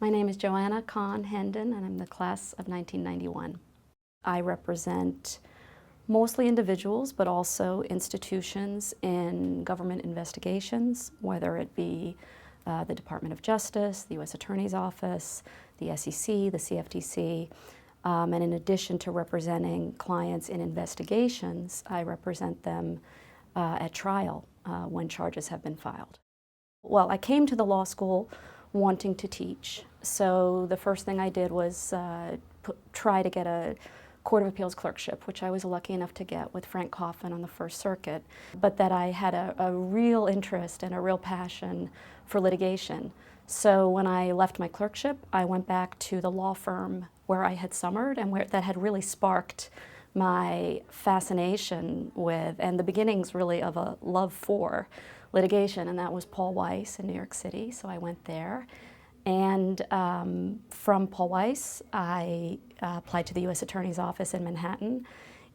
My name is Joanna Calne Hendon, and I'm the class of 1991. I represent mostly individuals, but also institutions in government investigations, whether it be the Department of Justice, the U.S. Attorney's Office, the SEC, the CFTC, and in addition to representing clients in investigations, I represent them at trial when charges have been filed. Well, I came to the law school wanting to teach, so the first thing I did was try to get a Court of Appeals clerkship, which I was lucky enough to get with Frank Coffin on the First Circuit, but that I had a real interest and a real passion for litigation. So when I left my clerkship, I went back to the law firm where I had summered and that had really sparked my fascination with, and the beginnings really of a love for litigation, and that was Paul Weiss in New York City. So I went there. And from Paul Weiss, I applied to the U.S. Attorney's Office in Manhattan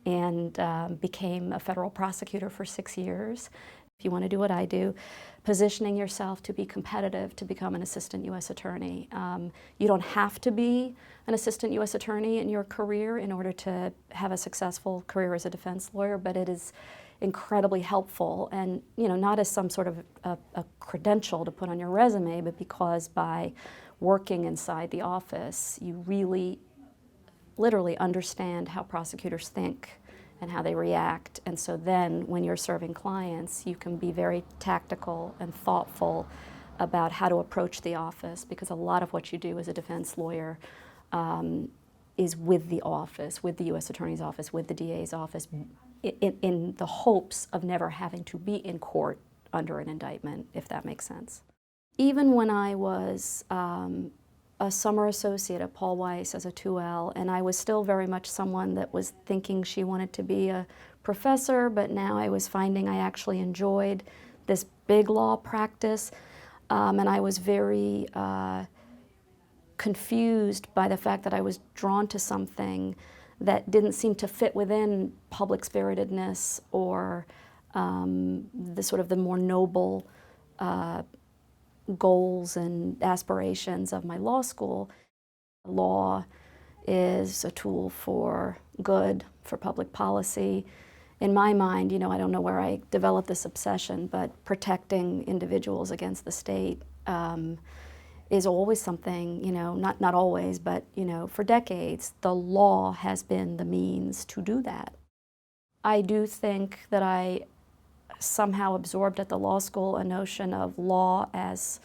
and became a federal prosecutor for 6 years. If you want to do what I do, positioning yourself to be competitive to become an assistant U.S. attorney. You don't have to be an assistant U.S. attorney in your career in order to have a successful career as a defense lawyer, but it is incredibly helpful, and not as some sort of a credential to put on your resume, but because by working inside the office, you really literally understand how prosecutors think and how they react, and so then when you're serving clients, you can be very tactical and thoughtful about how to approach the office, because a lot of what you do as a defense lawyer is with the office, with the U.S. Attorney's Office, with the DA's office, in the hopes of never having to be in court under an indictment, if that makes sense. Even when I was a summer associate at Paul Weiss as a 2L, and I was still very much someone that was thinking she wanted to be a professor, but now I was finding I actually enjoyed this big law practice, and I was very confused by the fact that I was drawn to something that didn't seem to fit within public spiritedness or the more noble goals and aspirations of my law school. Law is a tool for good, for public policy. In my mind, I don't know where I developed this obsession, but protecting individuals against the state is always something, not always, but for decades, the law has been the means to do that. I do think that I somehow absorbed at the law school a notion of law as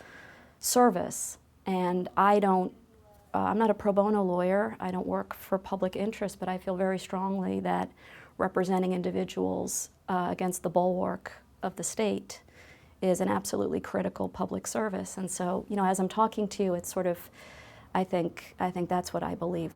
service, and I'm not a pro bono lawyer, I don't work for public interest, but I feel very strongly that representing individuals against the bulwark of the state is an absolutely critical public service. And so, as I'm talking to you, it's I think that's what I believe.